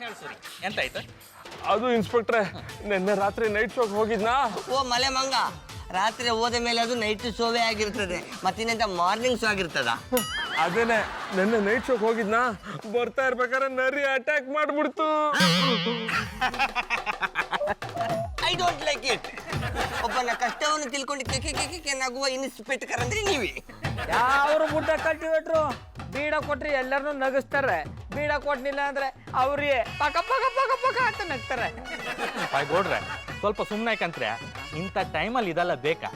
ಹೇಳ್ಸೂರಿ ಎಂತ ಆಯ್ತು? ಅದು ಇನ್ಸ್ಪೆಕ್ಟ್ರೆ ನಿನ್ನೆ ರಾತ್ರಿ ನೈಟ್ ಶೋಗೆ ಹೋಗಿದ್ನಾ. ಓ ಮಲೆ ಮಂಗ, ರಾತ್ರಿ ಹೋದ ಮೇಲೆ ಅದು ನೈಟ್ ಶೋವೇ ಆಗಿರ್ತದೆ, ಮತ್ತಿನ್ನೆಂತ ಮಾರ್ನಿಂಗ್ ಶೋ ಆಗಿರ್ತದ? ಅದೇನೆ ನಿನ್ನೆ ನೈಟ್ ಶೋಗೆ ಹೋಗಿದ್ನಾ, ಬರ್ತಾ ಇರ್ಬೇಕಾದ್ರೆ ನರಿ ಅಟ್ಯಾಕ್ ಮಾಡ್ಬಿಡ್ತು. I don't like it. ಒಬ್ಬನ ಕಷ್ಟವನ್ನು ತಿಳ್ಕೊಂಡು ಕೆಕೆ ನಗುವ ಇನ್ಸ್ಪೆಕ್ಟರ್ ಅಂದ್ರೆ ನೀವೇ. ಯಾವ್ರು ಬುಡ್ಡ ಕಲ್ಟಿವೇಟ್ರು ಬೀಡ ಕೊಟ್ರಿ ಎಲ್ಲರನ್ನೂ ನಗಿಸ್ತಾರೆ, ಬೀಡ ಕೊಟ್ನಿಲ್ಲ ಅಂದ್ರೆ ಅವ್ರಿಗೆ ಪಕ ಪಕ ಪಕ ಪಕ ಅಂತ ನಗ್ತಾರೆ. ಗೋಡ್ರೆ ಸ್ವಲ್ಪ ಸುಮ್ಮನೆ ಕಂತ್ರೆ ಇಂಥ ಟೈಮಲ್ಲಿ ಇದೆಲ್ಲ ಬೇಕಾ?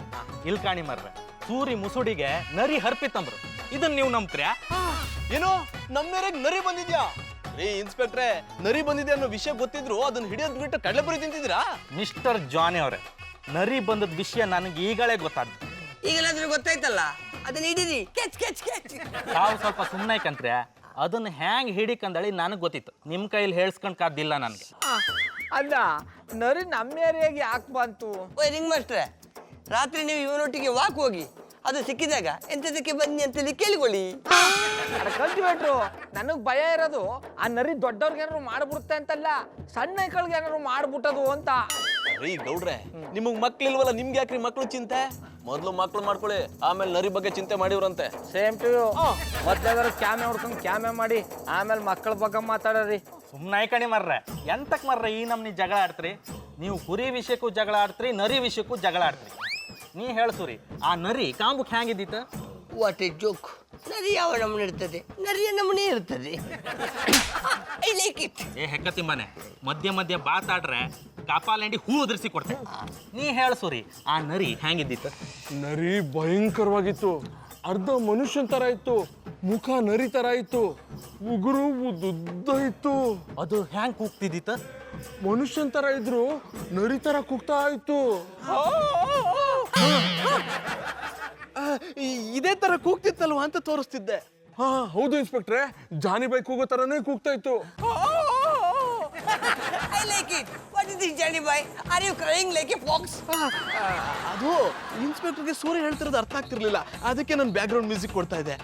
ಇಲ್ ಕಾಣಿ ಮರ್ರೆ, ಸೂರಿ ಮುಸುಡಿಗೆ ನರಿ ಹರ್ಪಿತ್ತಂಬ್ರು, ಇದನ್ನ ನೀವು ನಂಬ್ತ್ರ್ಯಾ? ಏನು ನಮ್ಮೇರೆಗ್ ನರಿ ಬಂದಿದ್ಯಾ? ರೀ ಇನ್ಸ್ಪೆಕ್ಟ್ರೆ, ನರಿ ಬಂದಿದೆ ಅನ್ನೋ ವಿಷಯ ಗೊತ್ತಿದ್ರು ಅದನ್ನ ಹಿಡಿಯೋದ್ ಬಿಟ್ಟು ಕಡಲೆಪುರಿ ತಿಂತಿದ್ದೀರಾ? ಮಿಸ್ಟರ್ ಜಾನಿ ಅವರೇ, ನರಿ ಬಂದದ ವಿಷಯ ನನಗೆ ಈಗಲೇ ಗೊತ್ತಾದ್ದು. ಈಗಲಾದ್ರೂ ಗೊತ್ತಾಯ್ತಲ್ಲ, ಅದನ್ನ ಹಿಡೀರಿ, ಕೆಚ್ ಕೆಚ್ ಕೆಚ್. ತಾವು ಸ್ವಲ್ಪ ಸುಮ್ಮನೆ ಕಂತ್ರೆ ಅದನ್ನ ಹ್ಯಾಂಗ್ ಹಿಡಿಕಂದಳಿ ನನಗೆ ಗೊತ್ತಿತ್ತು, ನಿಮ್ಮ ಕೈಲಿ ಹೇಳ್ಸ್ಕೊಂಡ್ ಕಾದಿಲ್ಲ ನನಗೆ. ಅಲ್ಲ, ನರಿ ನಮ್ಮ ಏರಿಯಾಗೆ ಯಾಕೆ ಬಂತು? ಓಯ್ ರಿಂಗ್ ಮಾಸ್ಟ್ರೆ, ರಾತ್ರಿ ನೀವು ಇವನೊಟ್ಟಿಗೆ ವಾಕ್ ಹೋಗಿ, ಅದು ಸಿಕ್ಕಿದಾಗ ಎಂತದಕ್ಕೆ ಬನ್ನಿ ಅಂತೇಳಿ ಕೇಳಿಕೊಳ್ಳಿ. ಕಲ್ಟಿವೇಟ್ರು, ನನಗ್ ಭಯ ಇರೋದು ಆ ನರಿ ದೊಡ್ಡವ್ರಿಗೆ ಏನಾದ್ರು ಮಾಡ್ಬಿಡುತ್ತೆ ಅಂತಲ್ಲ, ಸಣ್ಣ ಮಕ್ಕಳಿಗೆ ಏನಾದ್ರು ಮಾಡ್ಬಿಟ್ಟದು ಅಂತ. ರೀ ಗೌಡ್ರೆ, ನಿಮಗ್ ಮಕ್ಳಿಲ್ವಲ್ಲ, ನಿಮ್ಗೆ ಯಾಕ್ರಿ ಮಕ್ಳು ಚಿಂತೆ? ಮೊದ್ಲು ಮಕ್ಳು ಮಾಡ್ಕೊಳ್ಳಿ, ಆಮೇಲೆ ನರಿ ಬಗ್ಗೆ ಚಿಂತೆ ಮಾಡಿವ್ರಂತೆ. Same to you. ಮೊದ್ಲಾದ್ರು ಕ್ಯಾಮೆ ಹೊಡ್ಕೊಂಡು ಕ್ಯಾಮೆ ಮಾಡಿ, ಆಮೇಲೆ ಮಕ್ಕಳ ಬಗ್ಗೆ ಮಾತಾಡ್ರಿ. ಸುಮ್ಮನೆ ಕಣಿ ಮರ್ರೆ, ಎಂತಕ್ ಮರ್ರೆ ಈ ನಮ್ನಿ ಜಗಳ ಆಡ್ತ್ರಿ? ನೀವು ಕುರಿ ವಿಷಯಕ್ಕೂ ಜಗಳ ಆಡ್ತ್ರಿ, ನರಿ ವಿಷಯಕ್ಕೂ ಜಗಳ ಆಡ್ತ್ರಿ. ನೀ ಹೇಳ್ಸೂರಿ, ಆ ನರಿ ಕಾಂಬುಕ್ ಹ್ಯಾಂಗಿದ್ದಿತ್ತು? What a joke. ನರಿ ಯಾವ ನಮೂನೆ ಇರ್ತದೆ? ನರಿಯ ನಮೂನೆ ಇರ್ತದೆ. I like it. ಏ ಹೆಕ್ಕತಿಂಬನೆ, ಮಧ್ಯ ಮಧ್ಯ ಬಾತಾಡ್ರೆ ಕಾಪಾಲಂಡಿ ಹೂ ಉದುರಿಸಿ ಕೊಡ್ತೆ. ನೀ ಹೇಳ್ಸೂರಿ, ಆ ನರಿ ಹ್ಯಾಂಗಿದ್ದಿತ್ತು? ನರಿ ಭಯಂಕರವಾಗಿತ್ತು, ಅರ್ಧ ಮನುಷ್ಯನ್ ತರ ಇತ್ತು, ಮುಖ ನರಿ ತರ ಇತ್ತು, ಉಗುರು ಉದ್ದ ಇತ್ತು. ಅದು ಹ್ಯಾಂಗ್ ಕೂಗ್ತಿದ್ದಿತ್ತು? ಮನುಷ್ಯನ್ ತರ ಇದ್ರು, ನರಿ ತರ ಕೂಗ್ತಾ ಇತ್ತು. ಇದೇ ತರ ಕೂಗ್ತಿತ್ತಲ್ವಾ ಅಂತ ತೋರಿಸ್ತಿದ್ದೆ. ಹಾ ಹೌದು ಇನ್ಸ್ಪೆಕ್ಟ್ರೆ, ಜಾನಿ ಬೈ ಕೂಗೋ ತರನೇ ಕೂಗ್ತಾ ಇತ್ತು. I like it. What is this Johnny boy? Are you crying like a fox? ಅದು ಇನ್ಸ್ಪೆಕ್ಟರ್ಗೆ ಸೂರ್ಯ ಹೇಳ್ತಿರೋದು ಅರ್ಥ ಆಗ್ತಿರ್ಲಿಲ್ಲ, ಅದಕ್ಕೆ ನಾನು ಬ್ಯಾಕ್ ಗ್ರೌಂಡ್ ಮ್ಯೂಸಿಕ್ ಕೊಡ್ತಾ ಇದ್ದೆ.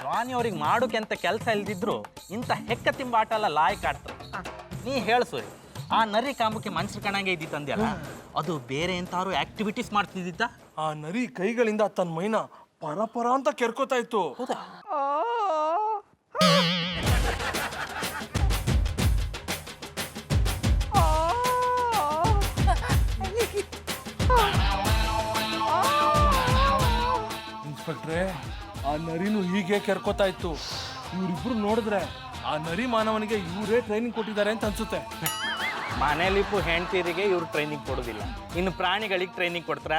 ರಾಣಿ ಅವ್ರಿಗೆ ಮಾಡೋಕೆ ಅಂತ ಕೆಲಸ ಇಲ್ದಿದ್ರು ಇಂಥ ಹೆಕ್ಕ ತಿಂಬಾಟ ಎಲ್ಲ ಲಾಯಕ್ ಆಡ್ತಾರೆ. ನೀ ಹೇಳ್ಸೂರಿ, ಆ ನರಿ ಕಾಂಬಕ್ಕೆ ಮನ್ಸರ್ ಕಣಂಗೆ ಇದ್ದಿತ್ತು ಅಂದ್ಯಲ್ಲ, ಅದು ಬೇರೆ ಎಂತಾರು ಆಕ್ಟಿವಿಟೀಸ್ ಮಾಡ್ತಿದ್ದಿತ್ತ? ಆ ನರಿ ಕೈಗಳಿಂದ ತನ್ನ ಮೈನ ಪರ ಅಂತ ಕೆರ್ಕೋತಾ ಇತ್ತು. ಇನ್ಸ್ಪೆಕ್ಟ್ರೆ, ಆ ನರಿನು ಹೀಗೆ ಕೆರ್ಕೋತಾ ಇತ್ತು. ಇವರಿಬ್ರು ನೋಡಿದ್ರೆ ಆ ನರಿ ಮಾನವನಿಗೆ ಇವರೇ ಟ್ರೈನಿಂಗ್ ಕೊಟ್ಟಿದ್ದಾರೆ ಅಂತ ಅನ್ಸುತ್ತೆ. ಮನೇಲಿಪ್ಪು ಹೆಂಡ್ತೀರಿಗೆ ಇವ್ರು ಟ್ರೈನಿಂಗ್ ಕೊಡೋದಿಲ್ಲ, ಇನ್ನು ಪ್ರಾಣಿಗಳಿಗೆ ಟ್ರೈನಿಂಗ್ ಕೊಡ್ತಾರ?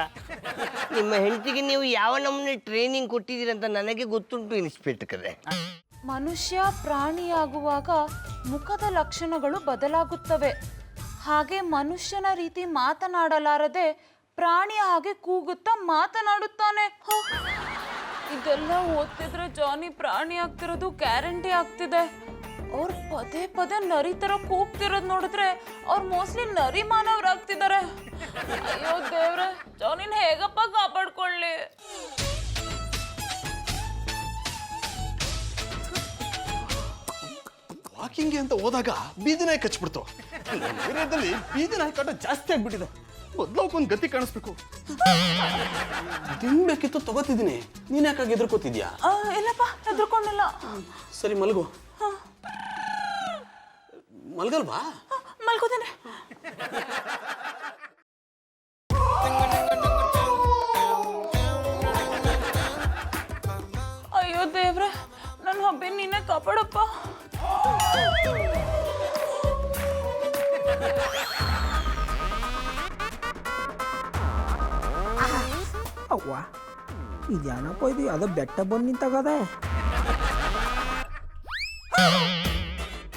ನಿಮ್ಮ ಹೆಂಡತಿಗೆ ನೀವು ಯಾವ ನಮೂನೆ ಟ್ರೈನಿಂಗ್ ಕೊಟ್ಟಿದ್ದೀರಿ ಅಂತ ನನಗೆ ಗೊತ್ತುಂಟು ಇನ್ಸ್ಪೆಕ್ಟರ್. ಮನುಷ್ಯ ಪ್ರಾಣಿಯಾಗುವಾಗ ಮುಖದ ಲಕ್ಷಣಗಳು ಬದಲಾಗುತ್ತವೆ. ಹಾಗೆ ಮನುಷ್ಯನ ರೀತಿ ಮಾತನಾಡಲಾರದೆ ಪ್ರಾಣಿಯ ಹಾಗೆ ಕೂಗುತ್ತಾ ಮಾತನಾಡುತ್ತಾನೆ. ಇದೆಲ್ಲ ಓದ್ತಿದ್ರೆ ಜಾನಿ ಪ್ರಾಣಿ ಆಗ್ತಿರೋದು ಗ್ಯಾರಂಟಿ ಆಗ್ತಿದೆ. ಅವ್ರು ಪದೇ ಪದೇ ನರಿ ತರ ಕೂಗ್ತಿರೋದು ನೋಡಿದ್ರೆ ಅವ್ರು ಮೋಸ್ಟ್ಲಿ ನರಿ ಮಾನವರಾಗ್ತಿದ್ದಾರೆ. ಅಯ್ಯೋ ದೇವ್ರೆ, ಜಾನಿನ ಹೇಗಪ್ಪ ಕಾಪಾಡ್ಕೊಳ್ಳಿ? ವಾಕಿಂಗ್ ಅಂತ ಹೋದಾಗ ಬೀದಿ ನಾಯಿ ಕಚ್ಬಿಡ್ತು. ಏರಿಯಾದಲ್ಲಿ ಬೀದಿ ನಾಯಿ ಕಾಟ ಜಾಸ್ತಿ ಆಗ್ಬಿಟ್ಟಿದೆ. ಮೊದ್ಲಕ್ಕೊಂದು ಗತಿ ಕಾಣಿಸ್ಬೇಕು. ತಿನ್ ಬೇಕಿತ್ತು ತಗೋತಿದ್ದೀನಿ, ನೀನ್ ಯಾಕಾಗಿ ಎದುರ್ಕೋತಿದ್ಯಾ? ಇಲ್ಲಪ್ಪ, ಹೆದರ್ಕೊಂಡಿಲ್ಲ. ಸರಿ ಮಲ್ಗು. ಮಲ್ಗಲ್ವಾ? ಮಲ್ಕೋತೀನಿ. ಅಯ್ಯೋ ದೇವ್ರೆ, ನನ್ನ ಹಬ್ಬಿ ನೀನೇ ಕಾಪಾಡಪ್ಪ. ಅವ್ವ, ಇದೇನಪ್ಪ ಇದು? ಅದು ಬೆಟ್ಟ ಬಂದು ನಿಂತಾಗದೆ.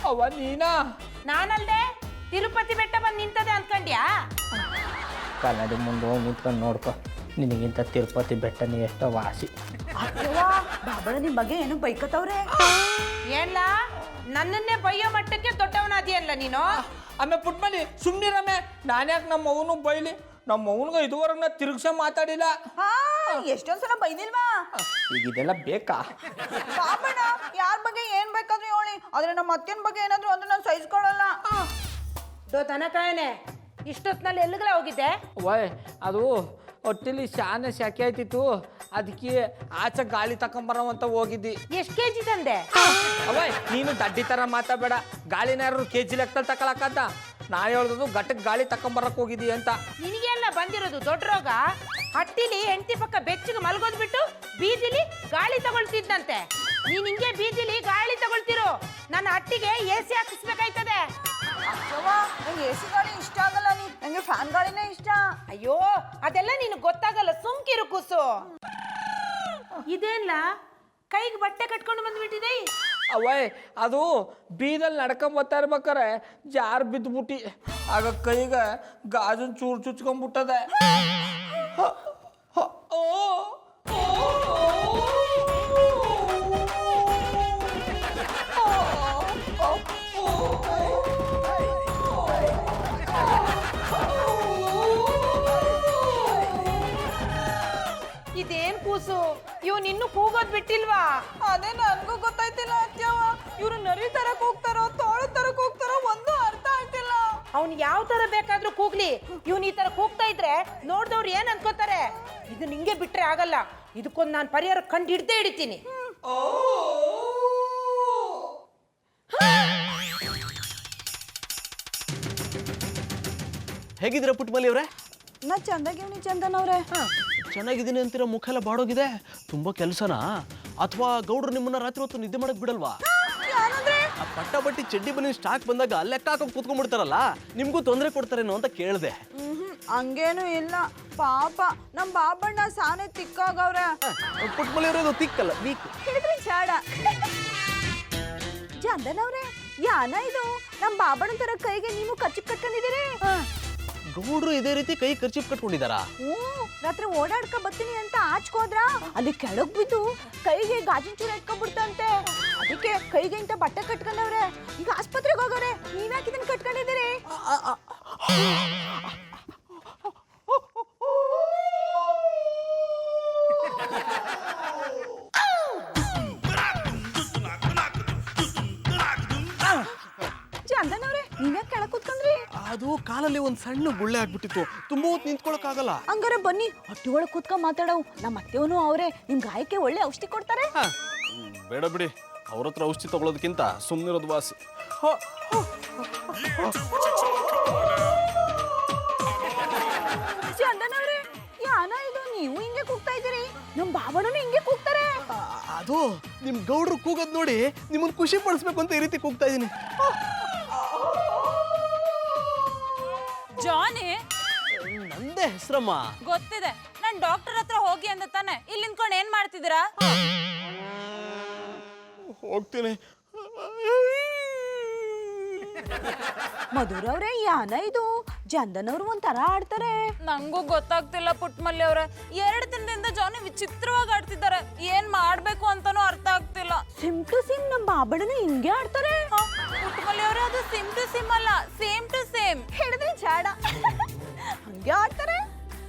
ಅವ್ವ ನೀನಾ? ನಾನಲ್ದೆ, ತಿರುಪತಿ ಬೆಟ್ಟ ಬಂದು ನಿಂತದೆ ಅನ್ಕಂಡ್ಯಾ? ಕನ್ನಡಿ ಮುಂದೆ ಹೋಗಿ ನಿಂತ್ಕೊಂಡು ನೋಡ್ಕೊ, ನಿನಗಿಂತ ತಿರುಪತಿ ಬೆಟ್ಟನೇ ಎಷ್ಟೋ ವಾಸಿ. ಬಾಬಳ ನಿಮ್ ಬಗ್ಗೆ ಏನು ಬೈಕತ್ತವ್ರೆ? ಏನ್ಲ, ನನ್ನನ್ನೇ ಬೈಯೋ ಮಟ್ಟಕ್ಕೆ ದೊಡ್ಡವನಾದಿಯಲ್ಲ ನೀನು? ಆಮೇಲೆ ಪುಟ್ಮಲಿ ಸುಮ್ನಿರಮ್ಮೆ, ನಾನ್ಯಾಕೆ ನಮ್ಮ ಅವನು ಬೈಲಿ? ನಮ್ಮ ಅವನಿಗೆ ಇದುವರೆಗೆ ನಾ ತಿರುಗ್ಸ ಮಾತಾಡಿಲ್ಲ. ಹಾ ಎಷ್ಟೊಂದ್ ಸಲ ಬೈದಿಲ್ವಾ? ಈಗ ಇದೆಲ್ಲ ಬೇಕಾ? ಪಾಪಣ್ಣ ಯಾರ ಬಗ್ಗೆ ಏನ್ ಬೇಕಾದ್ರೂ ಹೇಳಿ, ಆದ್ರೆ ನಮ್ಮ ಅತ್ತೆನ ಬಗ್ಗೆ ಏನಾದ್ರು ಅಂದ್ರೆ ನಾನು ಸಹಿಸ್ಕೊಳ್ಳಲ್ಲ. ದನಕಾಯನೆ ಇಷ್ಟೊತ್ತಿನಲ್ಲಿ ಎಲ್ಲಿಗಲ ಹೋಗಿದ್ದೆ? ವಯ್ ಅದು ಹೊಟ್ಟೆಲಿ ಶಾನೆ ಸೆಕೆ ಆಯ್ತಿತ್ತು, ಅದಕ್ಕೆ ಆಚೆ ಗಾಳಿ ತಕೊಂಬರೋ ಅಂತ ಹೋಗಿದ್ದಿ. ಎಷ್ಟು ಕೆಜಿ ತಂದೆ? ಅವಯ್ ನೀನು ದಡ್ಡಿ ಥರ ಮಾತಾಡಬೇಡ. ಗಾಳಿನ ಯಾರು ಕೆಜಿ ಲೆಕ್ಕದಲ್ಲಿ ತಗೊಳಕ್ಕಂತ ನಾ ಹೇಳ್ದು ಗಟ್ಟಕ್ಕೆ ಗಾಳಿ ತಕೊಂಬರಕ್ಕೆ ಹೋಗಿದ್ದಿ ಅಂತ. ನಿನಗೆಲ್ಲ ಬಂದಿರೋದು ದೊಡ್ಡ ರೋಗ. ಹಟ್ಟಿಲಿ ಹೆಂಡತಿ ಪಕ್ಕ ಬೆಚ್ಚಗೆ ಮಲ್ಗೋದ್ ಬಿಟ್ಟು ಬೀದಿಲಿ ಗಾಳಿ ತಗೊಳ್ತಿದ್ದಂತೆ. ನೀನ್ ಹಿಂಗೆ ಬೀದಿಲಿ ಗಾಳಿ ತಗೊಳ್ತಿರೋ, ನನ್ನ ಹಟ್ಟಿಗೆ AC ಹಾಕಿಸ್ಬೇಕಾಯ್ತದೆ. ಅಕ್ಕವ್ವ ನಂಗೆ AC ಗಾಳಿ ಇಷ್ಟ ಆಗಲ್ಲ, ನಂಗೆ ಫ್ಯಾನ್ ಗಾಳಿನೇ ಇಷ್ಟ. ಅಯ್ಯೋ ಅದೆಲ್ಲ ನಿನಗೆ ಗೊತ್ತಾಗಲ್ಲ, ಸುಮ್ಕಿರು ಕೂಸು. ಇದೇಲ್ಲ ಕೈಗೆ ಬಟ್ಟೆ ಕಟ್ಕೊಂಡು ಬಂದ್ಬಿಟ್ಟಿದೆ. ಅವಯ್ ಅದು ಬೀದಲ್ಲಿ ನಡ್ಕೊಂಬತ್ತಾ ಇರ್ಬೇಕಾರೆ ಜಾರ್ ಬಿದ್ದುಬಿಟ್ಟು ಆಗ ಕೈಗೆ ಗಾಜನ್ ಚೂರು ಚುಚ್ಕೊಂಡ್ಬಿಟ್ಟದೆ. ಇದೇನ್ ಕೂಸು, ಇವ್ನು ಇನ್ನು ಕೂಗೋದ್ ಬಿಟ್ಟಿಲ್ವಾ? ಅದೇ ನನ್ಗೂ ಗೊತ್ತಾಯ್ತಿಲ್ಲ ಅತ್ಯವ್ವ, ಇವ್ರು ನರಿ ತರಕ್ ಹೋಗ್ತಾರೋ ತೋಳ ತರಕ್ ಹೋಗ್ತಾರೋ ಒಂದು ಅರ್ಥ ಆಗ್ತಿಲ್ಲ. ಅವ್ನು ಯಾವ ತರ ಬೇಕಾದ್ರೂ ಕೂಗ್ಲಿ, ಇವ್ನು ಈ ತರ ಕೂಗ್ತಾ ಇದ್ರೆ ನೋಡ್ದವ್ರು ಏನ್ ಅನ್ಕೋತಾರೆ? ಇದು ನಿಂಗೆ ಬಿಟ್ರೆ ಆಗಲ್ಲ, ಇದಕ್ಕೊಂದು ನಾನು ಪರಿಹಾರ ಕಂಡು ಹಿಡ್ದೇ ಹಿಡಿತೀನಿ. ಹೇಗಿದ್ದೀರಾ ಪುಟ್ಟಮಲ್ಲಿ ಅವರೇ? ನಾ ಚಂದಾಗಿವ್ನಿ ಚಂದನ್ ಅವ್ರೆ. ಚೆನ್ನಾಗಿದ್ದೀನಿ ಅಂತೀರ, ಮುಖ ಎಲ್ಲ ಬಾಡೋಗಿದೆ. ತುಂಬಾ ಕೆಲಸನಾ ಅಥವಾ ಗೌಡ್ರು ನಿಮ್ಮನ್ನ ರಾತ್ರಿ ಹೊತ್ತು ನಿದ್ದೆ ಮಾಡಕ್ ಬಿಡಲ್ವಾ? ಆ ಪಟ್ಟಾಪಟ್ಟಿ ಚಡ್ಡಿ ಬನ್ನಿ ಸ್ಟಾಕ್ ಬಂದಾಗ ಲೆಕ್ಕ ಹಾಕಿ ಕೂತ್ಕೊಂಡ್ಬಿಡ್ತಾರಲ್ಲ, ನಿಮ್ಗೂ ತೊಂದರೆ ಕೊಡ್ತಾರೇನೋ ಅಂತ ಕೇಳಿದೆ. ಹಂಗೇನು ಇಲ್ಲ, ಪಾಪ ನಮ್ ಬಾಬಣ್ಣ ಸಾನೆ ತಿಕ್ಕಾಗವ್ರೆ. ಪುಟ್ಟಮಲ್ಲಿ ಅವರೇ, ಅದು ತಿಕ್ಕಲ್ಲ, ವೀಕ್. ಹೇಳಿದ್ರೆ ಚಾಡ. ಚಂದನ್ ಅವ್ರೆ, ಯಾನ ಇದು ನಮ್ ಬಾಬಣ್ಣ ತರ ಕೈಗೆ ನೀವು ಕಚ್ಚಿಪ್ ಕಟ್ಕೊಂಡಿದ್ದೀರಿ? ಗೌಡ್ರು ಇದೇ ರೀತಿ ಕೈ ಖರ್ಚಿಪ್ ಕಟ್ಕೊಂಡಿದಾರಾ? ರಾತ್ರಿ ಓಡಾಡ್ಕ ಬರ್ತೀನಿ ಅಂತ ಆಚ್ಕೋದ್ರ, ಅಲ್ಲಿ ಕೆಳಗ್ ಬಿದ್ದು ಕೈಗೆ ಗಾಜಿನ ಚೂರು ಇಟ್ಕೊಂಡ್ಬಿಡ್ತಂತೆ. ಅದಕ್ಕೆ ಕೈಗೆ ಇಂತ ಬಟ್ಟೆ ಕಟ್ಕೊಂಡವ್ರೆ. ಈಗ ಆಸ್ಪತ್ರೆಗೆ ಹೋಗೋರೆ, ನೀವ್ಯಾಕೆ ಇದನ್ನ ಕಟ್ಕೊಂಡಿದ್ದೀರಿ? ಚಂದನ್ ಅವ್ರೆ, ನೀವ್ಯಾಕೆ ಕೆಳಗ್ ಕೂತ್ಕೊಂಡ್ರಿ? ಅದು ಕಾಲಲ್ಲಿ ಒಂದ್ ಸಣ್ಣ ಗುಳ್ಳೆ ಆಗ್ಬಿಟ್ಟಿತ್ತು, ತುಂಬಾ ಹೊತ್ತು ನಿಂತ್ಕೊಳಕ್ ಆಗಲ್ಲ. ಹಂಗಾರೆ ಬನ್ನಿ ಹೊಟ್ಟಿ ಒಳಗ್ ಕೂತ್ಕೊಂಡ್ ಮಾತಾಡವು. ನಮ್ಮ ಅತ್ತೆವನು ಅವ್ರೆ ನಿಮ್ ಗಾಯಕ್ಕೆ ಒಳ್ಳೆ ಔಷಧಿ ಕೊಡ್ತಾರೆ. ಬೇಡ ಬಿಡಿ, ಅವ್ರ ಹತ್ರ ಔಷಧಿ ತಗೊಳ್ಳೋದಕ್ಕಿಂತ ಸುಮ್ಮನಿರೋದು ವಾಸಿ. ಚಂದನ್ ಅವ್ರೆ, ಯಾನ ಇದು ನೀವು ಹಿಂಗೆ ಕೂಗ್ತಾ ಇದ್ದೀರಿ? ನಮ್ ಬಾಬಣ್ಣನು ಹಿಂಗೆ ಕೂಗ್ತಾರೆ. ಅದು ನಿಮ್ ಗೌಡ್ರು ಕೂಗೋದ್ ನೋಡಿ ನಿಮ್ಮನ್ನ ಖುಷಿ ಪಡಿಸ್ಬೇಕು ಅಂತ ಈ ರೀತಿ ಕೂಗ್ತಾ ಇದೀನಿ. ಜಾನಿ, ನಂದೇ ಹೆಸರಮ್ಮ. ಗೊತ್ತಿದೆ, ನಾನ್ ಡಾಕ್ಟರ್ ಹತ್ರ ಹೋಗಿ ಅಂದ ತಾನೆ. ಇಲ್ಲಿ ನಿಂತ್ಕೊಂಡು ಏನ್ ಮಾಡ್ತಿದ್ದೀರಾ? ಹೋಗ್ತೀನಿ. ಮಧುರ ಅವ್ರೆ, ಯಾನ ಇದು ಚಂದನ್ ಅವ್ರು ಒಂಥರ ಆಡ್ತಾರೆ. ನಂಗೂ ಗೊತ್ತಾಗ್ತಿಲ್ಲ ಪುಟ್ಮಲ್ಲಿ ಅವ್ರೆ. 2 ದಿನದಿಂದ ಜಾನಿ ವಿಚಿತ್ರವಾಗಿ ಆಡ್ತಿದ್ದಾರೆ. ಏನ್ ಮಾಡ್ಬೇಕು ಅಂತಾನೂ ಅರ್ಥ ಆಗ್ತಿಲ್ಲ. ಸಿಮ್ ಟು ಸಿಮ್ ನಮ್ ಬಾಬಣ್ಣನು ಹಿಂಗೆ ಆಡ್ತಾರೆ. ಪುಟ್ಮಲ್ಲಿ ಅವ್ರೆ, ಅದು ಸಿಮ್ ಟು ಸಿಮ್ ಅಲ್ಲ, ಸೇಮ್ ಟು ಸೇಮ್. ಹೇಳಿದ್ರೆ ಚಾಡ. ಹಂಗೆ ಆಡ್ತಾರೆ.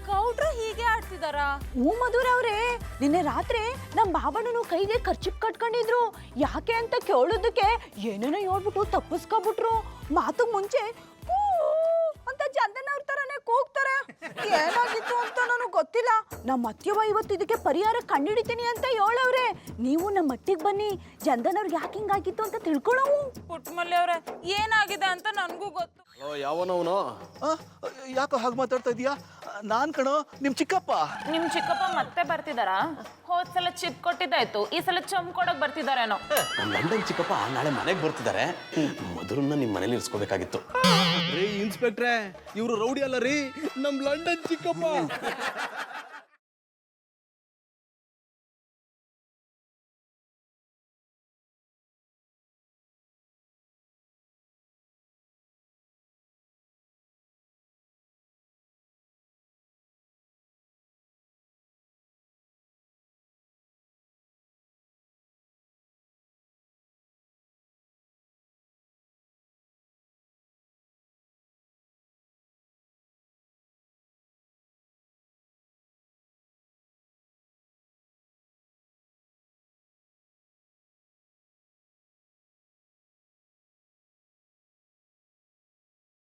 ಗೌಡ್ರು ಹೀಗೆ ಆಡ್ತಿದಾರಾ? ಹ್ಞೂ ಮಧುರ ಅವ್ರೆ, ನಿನ್ನೆ ರಾತ್ರಿ ನಮ್ ಬಾಬಣ್ಣನು ಕೈಗೆ ಖರ್ಚಿಪ್ ಕಟ್ಕೊಂಡಿದ್ರು. ಯಾಕೆ ಅಂತ ಕೇಳೋದಕ್ಕೆ ಏನೇನೋ ಹೇಳ್ಬಿಟ್ಟು ತಪ್ಪಿಸ್ಕೊಬಿಟ್ರು. ಮಾತು ಮುಂಚೆ ಕೂ ಅಂತ ಚಂದನ್ ಅವ್ರ ತರನೇ ಕೂಗ್ತಾರೆ. ಏನಾಗಿತ್ತು ಅಂತ ನನಗೆ ಗೊತ್ತಿಲ್ಲ. ನಮ್ಮ ಅತ್ತೆವ ಇವತ್ತು ಇದಕ್ಕೆ ಪರಿಹಾರ ಕಂಡುಹಿಡಿತೀನಿ ಅಂತ ಹೇಳವ್ರೆ. ನೀವು ನಮ್ಮ ಮಟ್ಟಿಗೆ ಬನ್ನಿ, ಚಂದನ್ ಅವ್ರಿಗೆ ಯಾಕೆ ಹಿಂಗಾಗಿತ್ತು ಅಂತ ತಿಳ್ಕೊಳ್ಳೋವು. ಪುಟ್ಮಲ್ಲಿ ಅವ್ರೆ, ಏನಾಗಿದೆ ಅಂತ ನನ್ಗೂ ಗೊತ್ತು. ಯಾವನವನು? ಯಾಕೋ ಹಾಗೆ ಮಾತಾಡ್ತಾ ಇದೀಯಾ? ನಾನ್ ಕಣೋ ನಿಮ್ ಚಿಕ್ಕಪ್ಪ. ನಿಮ್ ಚಿಕ್ಕಪ್ಪ ಮತ್ತೆ ಬರ್ತಿದಾರಾ? ಹೋದ್ ಸಲ ಚಿಪ್ ಕೊಟ್ಟಿದ್ದಾಯ್ತು, ಈ ಸಲ ಚಮ್ ಕೊಡಕ್ ಬರ್ತಿದಾರೇನೋ. ನಮ್ಮ ಲಂಡನ್ ಚಿಕ್ಕಪ್ಪ ನಾಳೆ ಮನೆಗೆ ಬರ್ತಿದ್ದಾರೆ. ಮಧುರನ್ನ ನಿಮ್ ಮನೇಲಿ ಇರಿಸ್ಕೋಬೇಕಾಗಿತ್ತು. ರೀ ಇನ್ಸ್ಪೆಕ್ಟ್ರೆ, ಇವ್ರು ರೌಡಿ ಅಲ್ಲ ರೀ, ನಮ್ ಲಂಡನ್ ಚಿಕ್ಕಪ್ಪ.